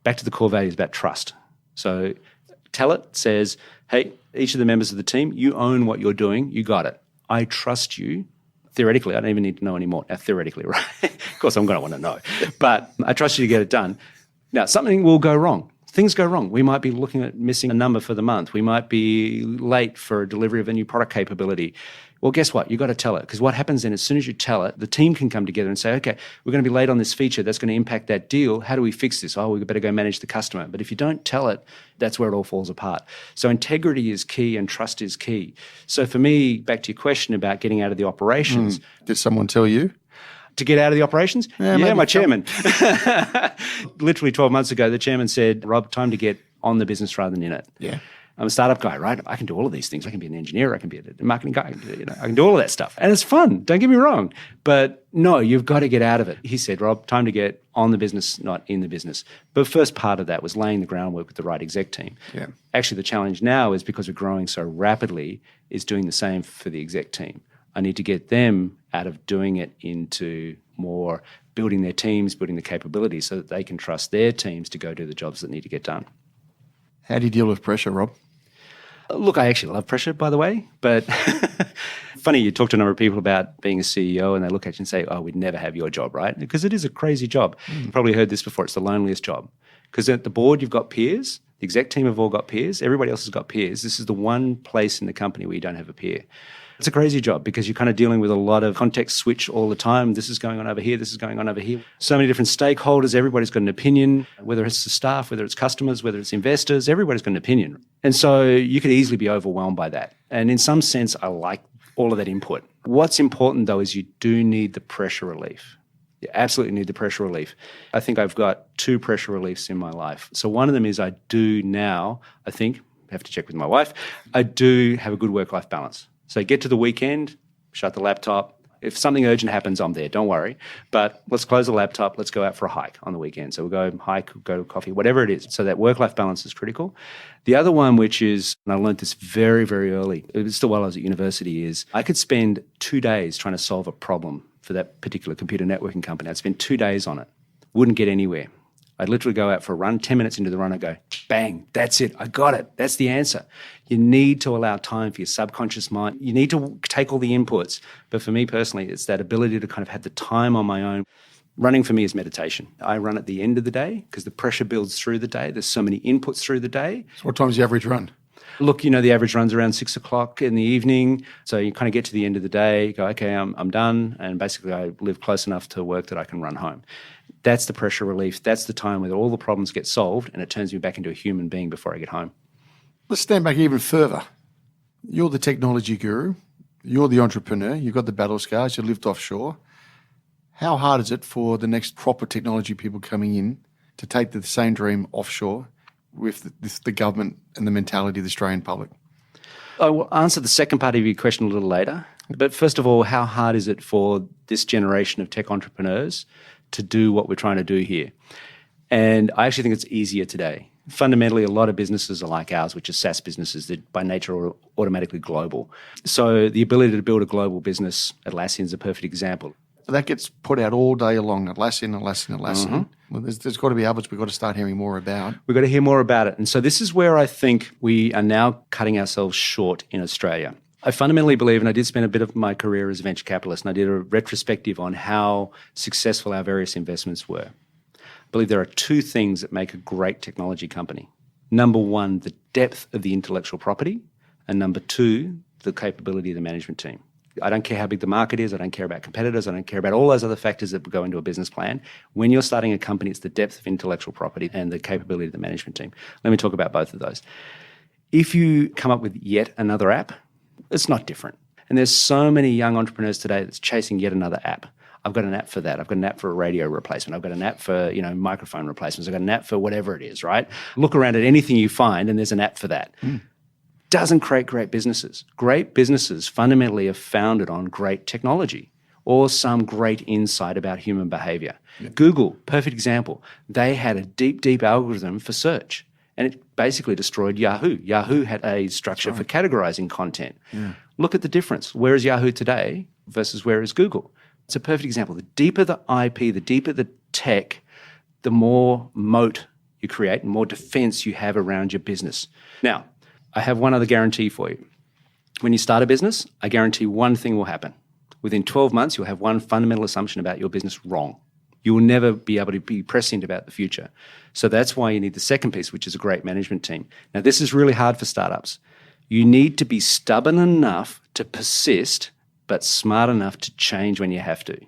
Back to the core values about trust. So Talent says, hey, each of the members of the team, you own what you're doing, you got it. I trust you. Theoretically, I don't even need to know anymore. Now, theoretically, right? Of course, I'm going to want to know. But I trust you to get it done. Now, something will go wrong. Things go wrong. We might be looking at missing a number for the month. We might be late for a delivery of a new product capability. Well, guess what? You've got to tell it, because what happens then, as soon as you tell it, the team can come together and say, okay, we're going to be late on this feature. That's going to impact that deal. How do we fix this? Oh, we better go manage the customer. But if you don't tell it, that's where it all falls apart. So integrity is key and trust is key. So for me, back to your question about getting out of the operations. Did someone tell you? To get out of the operations? Yeah, my chairman. Literally 12 months ago, the chairman said, Rob, time to get on the business rather than in it. Yeah. I'm a startup guy, right? I can do all of these things. I can be an engineer. I can be a marketing guy. I can do all of that stuff. And it's fun. Don't get me wrong. But no, you've got to get out of it. He said, Rob, time to get on the business, not in the business. But first part of that was laying the groundwork with the right exec team. Yeah. Actually, the challenge now is because we're growing so rapidly is doing the same for the exec team. I need to get them out of doing it into more building their teams, building the capabilities so that they can trust their teams to go do the jobs that need to get done. How do you deal with pressure, Rob? Look, I actually love pressure, by the way, but funny, you talk to a number of people about being a CEO and they look at you and say, oh, we'd never have your job, right? Because it is a crazy job. You've probably heard this before. It's the loneliest job. Because at the board, you've got peers. The exec team have all got peers. Everybody else has got peers. This is the one place in the company where you don't have a peer. It's a crazy job because you're kind of dealing with a lot of context switch all the time. This is going on over here. This is going on over here. So many different stakeholders. Everybody's got an opinion, whether it's the staff, whether it's customers, whether it's investors. Everybody's got an opinion. And so you could easily be overwhelmed by that. And in some sense, I like all of that input. What's important, though, is you do need the pressure relief. You absolutely need the pressure relief. I think I've got 2 pressure reliefs in my life. So one of them is I do now, I think, I have to check with my wife, I do have a good work-life balance. So get to the weekend, shut the laptop. If something urgent happens, I'm there, don't worry. But let's close the laptop, let's go out for a hike on the weekend. So we'll go hike, go to coffee, whatever it is. So that work-life balance is critical. The other one, which is, and I learned this very, very early, it was still while I was at university, is I could spend 2 days trying to solve a problem for that particular computer networking company. I'd spend 2 days on it, wouldn't get anywhere. I'd literally go out for a run, 10 minutes into the run, I'd go, bang, that's it, I got it, that's the answer. You need to allow time for your subconscious mind. You need to take all the inputs. But for me personally, it's that ability to kind of have the time on my own. Running for me is meditation. I run at the end of the day because the pressure builds through the day. There's so many inputs through the day. So what time's the average run? Look, the average run's around 6 o'clock in the evening. So you kind of get to the end of the day, go, okay, I'm done. And basically I live close enough to work that I can run home. That's the pressure relief. That's the time where all the problems get solved and it turns me back into a human being before I get home. Let's stand back even further. You're the technology guru. You're the entrepreneur. You've got the battle scars. You lived offshore. How hard is it for the next proper technology people coming in to take the same dream offshore with the government and the mentality of the Australian public? I will answer the second part of your question a little later. But first of all, how hard is it for this generation of tech entrepreneurs to do what we're trying to do here? And I actually think it's easier today. Fundamentally, a lot of businesses are like ours, which are SaaS businesses that by nature are automatically global. So the ability to build a global business, Atlassian is a perfect example. That gets put out all day long, Atlassian. Mm-hmm. Well, there's got to be others we've got to start hearing more about. We've got to hear more about it. And so this is where I think we are now cutting ourselves short in Australia. I fundamentally believe, and I did spend a bit of my career as a venture capitalist, and I did a retrospective on how successful our various investments were. I believe there are 2 things that make a great technology company. Number 1, the depth of the intellectual property, and number 2, the capability of the management team. I don't care how big the market is. I don't care about competitors. I don't care about all those other factors that go into a business plan. When you're starting a company, it's the depth of intellectual property and the capability of the management team. Let me talk about both of those. If you come up with yet another app, it's not different. And there's so many young entrepreneurs today that's chasing yet another app. I've got an app for that. I've got an app for a radio replacement. I've got an app for, microphone replacements. I've got an app for whatever it is, right? Look around at anything you find and there's an app for that. Doesn't create great businesses. Great businesses fundamentally are founded on great technology or some great insight about human behavior. Yeah. Google, perfect example. They had a deep, deep algorithm for search and it basically destroyed Yahoo. Yahoo had a structure for categorizing content. Yeah. Look at the difference. Where is Yahoo today versus where is Google? It's a perfect example. The deeper the IP, the deeper the tech, the more moat you create and more defense you have around your business. Now, I have one other guarantee for you. When you start a business, I guarantee one thing will happen. Within 12 months, you'll have one fundamental assumption about your business wrong. You will never be able to be prescient about the future. So that's why you need the second piece, which is a great management team. Now, this is really hard for startups. You need to be stubborn enough to persist, but smart enough to change when you have to.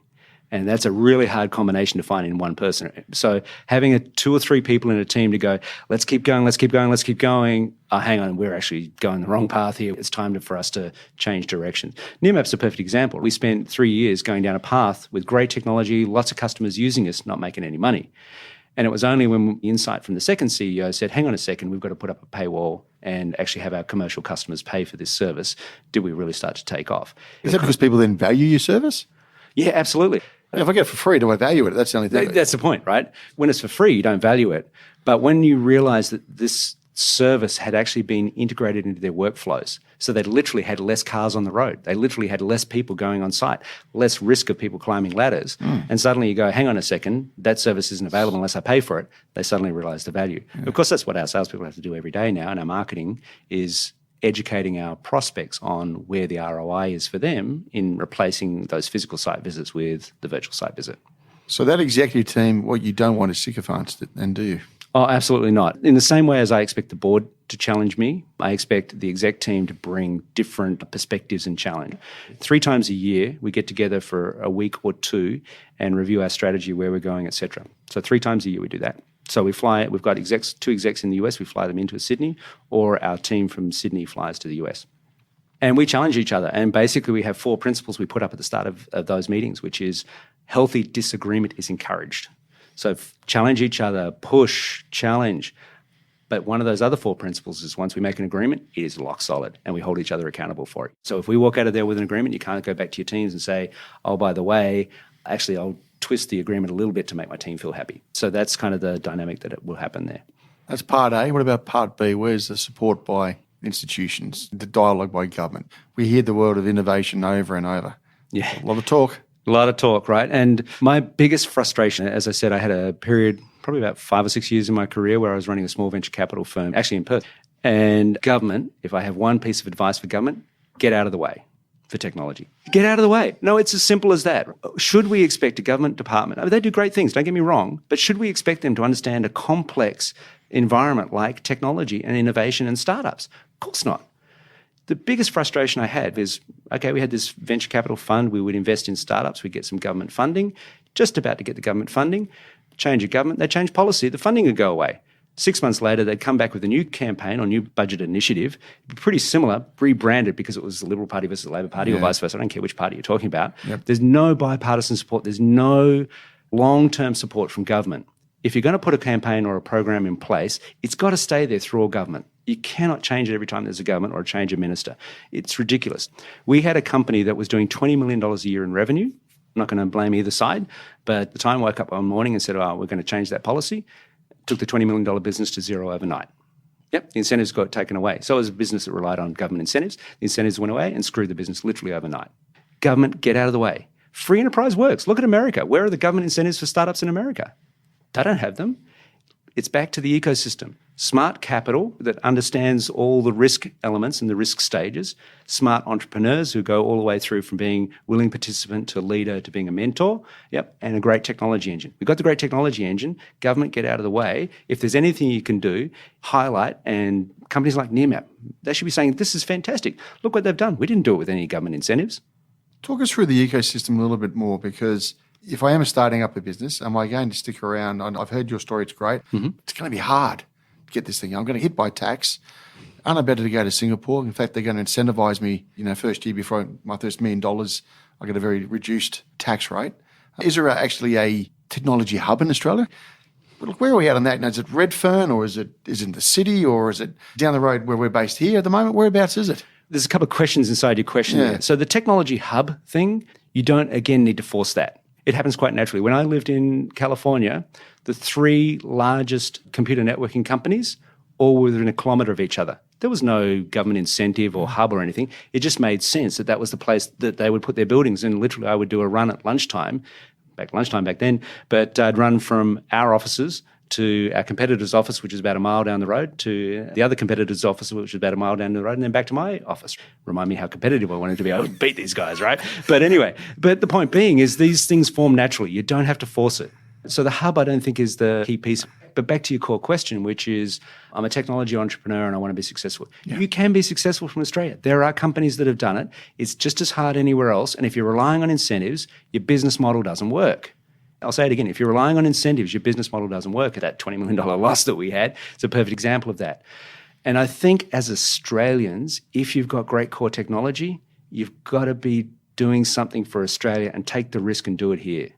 And that's a really hard combination to find in one person. So having 2 or 3 people in a team to go, let's keep going, let's keep going, let's keep going. Oh, hang on, we're actually going the wrong path here. It's time for us to change direction. Nearmap's a perfect example. We spent 3 years going down a path with great technology, lots of customers using us, not making any money. And it was only when the insight from the second CEO said, hang on a second, we've got to put up a paywall and actually have our commercial customers pay for this service, did we really start to take off. Is that because people then value your service? Yeah, absolutely. If I get it for free, do I value it? That's the only thing. That's the point, right? When it's for free, you don't value it. But when you realize that this service had actually been integrated into their workflows, so they literally had less cars on the road, they literally had less people going on site, less risk of people climbing ladders, and suddenly you go, hang on a second, that service isn't available unless I pay for it, they suddenly realize the value. Yeah. Of course, that's what our salespeople have to do every day now, and our marketing is educating our prospects on where the ROI is for them in replacing those physical site visits with the virtual site visit. So that executive team, what you don't want is sycophants, then, do you? Oh, absolutely not. In the same way as I expect the board to challenge me, I expect the exec team to bring different perspectives and challenge. 3 times a year, we get together for a week or 2 and review our strategy, where we're going, etc. So 3 times a year we do that. So we've got 2 execs in the US, we fly them into Sydney, or our team from Sydney flies to the US. And we challenge each other. And basically we have 4 principles we put up at the start of those meetings, which is healthy disagreement is encouraged. So challenge each other, push, challenge. But one of those other 4 principles is once we make an agreement, it is lock solid and we hold each other accountable for it. So if we walk out of there with an agreement, you can't go back to your teams and say, oh, by the way, actually I'll twist the agreement a little bit to make my team feel happy. So that's kind of the dynamic that it will happen there. That's part A. What about part B? Where's the support by institutions, the dialogue by government? We hear the word of innovation over and over. Yeah. A lot of talk. A lot of talk, right? And my biggest frustration, as I said, I had a period, probably about 5 or 6 years in my career where I was running a small venture capital firm, actually in Perth. And government, if I have one piece of advice for government, get out of the way for technology. Get out of the way. No, it's as simple as that. Should we expect a government department, I mean, they do great things, don't get me wrong, but should we expect them to understand a complex environment like technology and innovation and startups? Of course not. The biggest frustration I had is, okay, we had this venture capital fund, we would invest in startups, we'd get some government funding, just about to get the government funding, change of government, they'd change policy, the funding would go away. 6 months later, they'd come back with a new campaign or new budget initiative, pretty similar, rebranded because it was the Liberal Party versus the Labor Party or vice versa. I don't care which party you're talking about. Yep. There's no bipartisan support. There's no long-term support from government. If you're going to put a campaign or a program in place, it's got to stay there through all government. You cannot change it every time there's a government or a change of minister. It's ridiculous. We had a company that was doing $20 million a year in revenue. I'm not going to blame either side, but at the time I woke up one morning and said, oh, we're going to change that policy. Took the $20 million business to zero overnight. Yep, the incentives got taken away. So it was a business that relied on government incentives. The incentives went away and screwed the business literally overnight. Government, get out of the way. Free enterprise works. Look at America. Where are the government incentives for startups in America? They don't have them. It's back to the ecosystem. Smart capital that understands all the risk elements and the risk stages. Smart entrepreneurs who go all the way through from being willing participant to leader to being a mentor. Yep, and a great technology engine. We've got the great technology engine. Government, get out of the way. If there's anything you can do, highlight, and companies like Nearmap, they should be saying, this is fantastic. Look what they've done. We didn't do it with any government incentives. Talk us through the ecosystem a little bit more, because if I am starting up a business, am I going to stick around? I've heard your story, it's great. Mm-hmm. It's going to be hard to get this thing. I'm going to hit by tax. Aren't I better to go to Singapore? In fact, they're going to incentivize me, first year before my first $1 million, I get a very reduced tax rate. Is there actually a technology hub in Australia? Look, where are we at on that? Now, is it Redfern, or is it in the city, or is it down the road where we're based here at the moment? Whereabouts is it? There's a couple of questions inside your question there. So the technology hub thing, you don't, again, need to force that. It happens quite naturally. When I lived in California, the 3 largest computer networking companies all were within a kilometre of each other. There was no government incentive or hub or anything. It just made sense that was the place that they would put their buildings. And literally I would do a run at lunchtime back then, but I'd run from our offices to our competitor's office, which is about a mile down the road, to the other competitor's office, which is about a mile down the road, and then back to my office. Remind me how competitive I wanted to be. I would beat these guys, right? But anyway, the point being is these things form naturally. You don't have to force it. So the hub, I don't think, is the key piece. But back to your core question, which is, I'm a technology entrepreneur and I want to be successful. Yeah. You can be successful from Australia. There are companies that have done it. It's just as hard anywhere else. And if you're relying on incentives, your business model doesn't work. I'll say it again. If you're relying on incentives, your business model doesn't work. At that $20 million loss that we had, it's a perfect example of that. And I think as Australians, if you've got great core technology, you've got to be doing something for Australia and take the risk and do it here.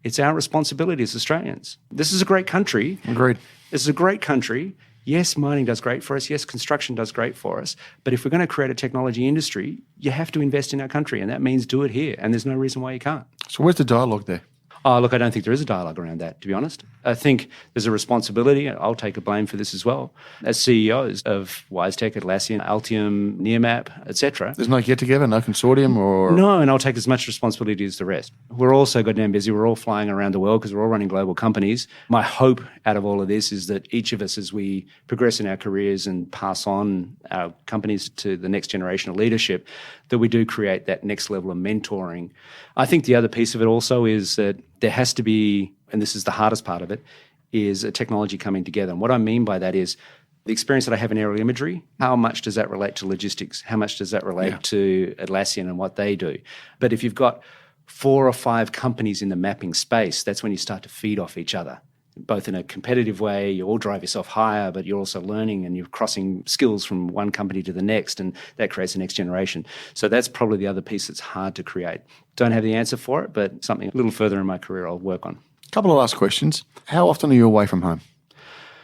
It's our responsibility as Australians. This is a great country. Agreed. This is a great country. Yes, mining does great for us. Yes, construction does great for us. But if we're going to create a technology industry, you have to invest in our country, and that means do it here. And there's no reason why you can't. So where's the dialogue there? Oh, look, I don't think there is a dialogue around that, to be honest. I think there's a responsibility. I'll take a blame for this as well. As CEOs of WiseTech, Atlassian, Altium, Nearmap, etc. There's no get-together, no consortium or... No, and I'll take as much responsibility as the rest. We're all so goddamn busy. We're all flying around the world because we're all running global companies. My hope out of all of this is that each of us, as we progress in our careers and pass on our companies to the next generation of leadership, that we do create that next level of mentoring. I think the other piece of it also is that there has to be, and this is the hardest part of it, is a technology coming together. And what I mean by that is the experience that I have in aerial imagery, how much does that relate to logistics? How much does that relate to Atlassian and what they do? But if you've got 4 or 5 companies in the mapping space, that's when you start to feed off each other, both in a competitive way. You all drive yourself higher, but you're also learning and you're crossing skills from one company to the next, and that creates the next generation. So that's probably the other piece that's hard to create. Don't have the answer for it, but something a little further in my career I'll work on. A couple of last questions. How often are you away from home?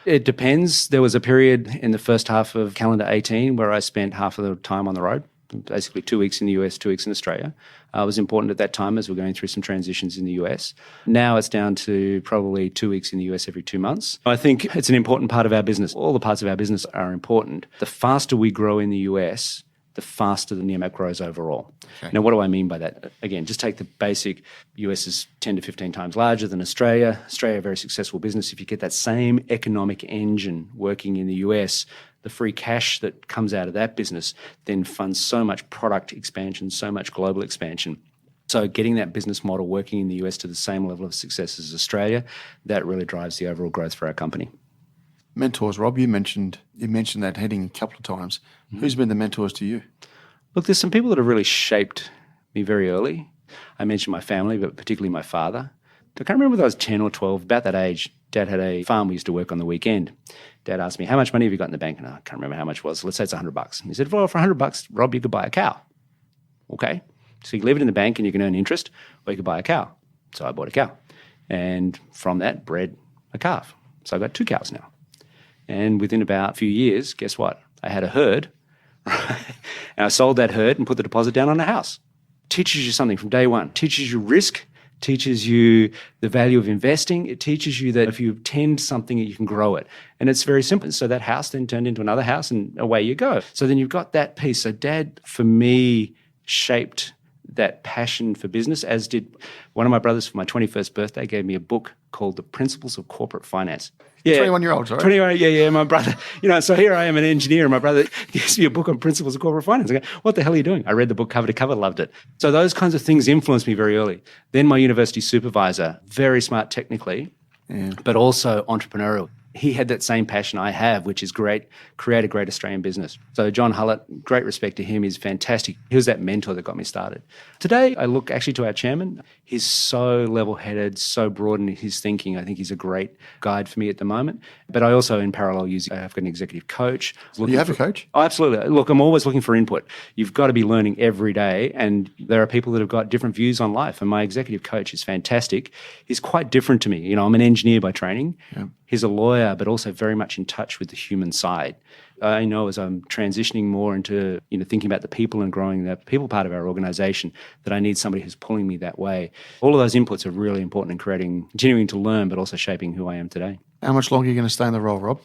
It depends. There was a period in the first half of calendar 18 where I spent half of the time on the road, basically 2 weeks in the US, 2 weeks in Australia. It was important at that time as we're going through some transitions in the US. Now it's down to probably 2 weeks in the US every 2 months. I think it's an important part of our business. All the parts of our business are important. The faster we grow in the US, the faster the Nearmap grows overall. Okay. Now, what do I mean by that? Again, just take the basic. US is 10 to 15 times larger than Australia. Australia, a very successful business. If you get that same economic engine working in the US, the free cash that comes out of that business then funds so much product expansion, so much global expansion. So getting that business model working in the US to the same level of success as Australia, that really drives the overall growth for our company. Mentors, Rob, you mentioned that heading a couple of times. Mm-hmm. Who's been the mentors to you? Look, there's some people that have really shaped me very early. I mentioned my family, but particularly my father. I can't remember whether I was 10 or 12, about that age. Dad had a farm we used to work on the weekend. Dad asked me, how much money have you got in the bank? And I can't remember how much it was. Let's say it's $100. And he said, well, for $100, Rob, you could buy a cow. Okay. So you can leave it in the bank and you can earn interest, or you could buy a cow. So I bought a cow. And from that, bred a calf. So I've got 2 cows now. And within about a few years, guess what? I had a herd, and I sold that herd and put the deposit down on a house. Teaches you something from day one. Teaches you risk, teaches you the value of investing. It teaches you that if you tend something, you can grow it. And it's very simple. So that house then turned into another house, and away you go. So then you've got that piece. So Dad, for me, shaped that passion for business, as did one of my brothers for my 21st birthday, gave me a book called The Principles of Corporate Finance. Yeah, 21-year-old, right? 21, yeah, my brother. So here I am, an engineer, and my brother gives me a book on principles of corporate finance. I go, what the hell are you doing? I read the book cover to cover, loved it. So those kinds of things influenced me very early. Then my university supervisor, very smart technically, but also entrepreneurial. He had that same passion I have, which is create a great Australian business. So John Hullett, great respect to him, he's fantastic. He was that mentor that got me started. Today, I look actually to our chairman. He's so level-headed, so broad in his thinking. I think he's a great guide for me at the moment. But I also, in parallel, I've got an executive coach. You have a coach? Oh, absolutely. Look, I'm always looking for input. You've got to be learning every day, and there are people that have got different views on life, and my executive coach is fantastic. He's quite different to me. I'm an engineer by training. Yeah. He's a lawyer, but also very much in touch with the human side. I know as I'm transitioning more into thinking about the people and growing the people part of our organisation, that I need somebody who's pulling me that way. All of those inputs are really important in continuing to learn, but also shaping who I am today. How much longer are you going to stay in the role, Rob?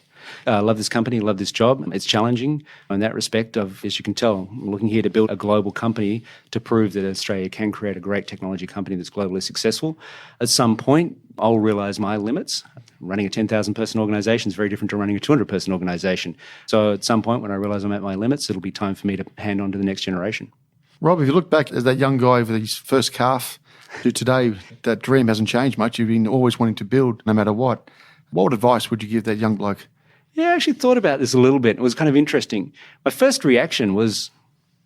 I love this company, love this job. It's challenging in that respect as you can tell, I'm looking here to build a global company to prove that Australia can create a great technology company that's globally successful. At some point, I'll realise my limits. Running a 10,000-person organisation is very different to running a 200-person organisation. So at some point when I realise I'm at my limits, it'll be time for me to hand on to the next generation. Rob, if you look back as that young guy with his first calf to today, that dream hasn't changed much. You've been always wanting to build no matter what. What advice would you give that young bloke? Yeah, I actually thought about this a little bit. It was kind of interesting. My first reaction was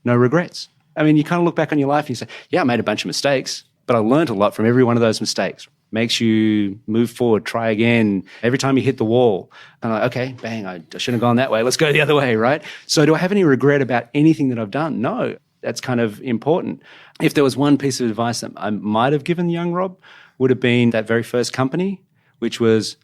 no regrets. I mean, you kind of look back on your life and you say, yeah, I made a bunch of mistakes, but I learned a lot from every one of those mistakes. Makes you move forward, try again. Every time you hit the wall, I'm like, okay, bang, I shouldn't have gone that way. Let's go the other way, right? So do I have any regret about anything that I've done? No, that's kind of important. If there was one piece of advice that I might have given young Rob would have been that very first company, which was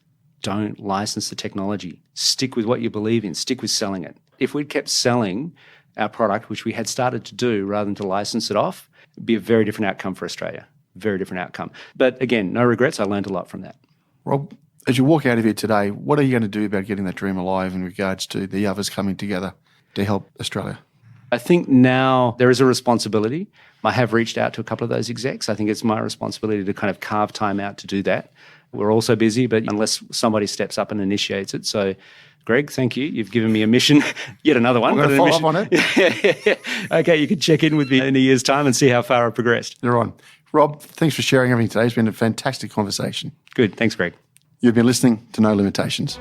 don't license the technology. Stick with what you believe in. Stick with selling it. If we'd kept selling our product, which we had started to do, rather than to license it off, it'd be a very different outcome for Australia. Very different outcome. But again, no regrets. I learned a lot from that. Rob, as you walk out of here today, what are you going to do about getting that dream alive in regards to the others coming together to help Australia? I think now there is a responsibility. I have reached out to a couple of those execs. I think it's my responsibility to kind of carve time out to do that. We're also busy, but unless somebody steps up and initiates it. So, Greg, thank you. You've given me a mission, yet another one. I'm going to follow up on it. Okay, you can check in with me in a year's time and see how far I've progressed. You're on. Rob, thanks for sharing everything today. It's been a fantastic conversation. Good. Thanks, Greg. You've been listening to No Limitations.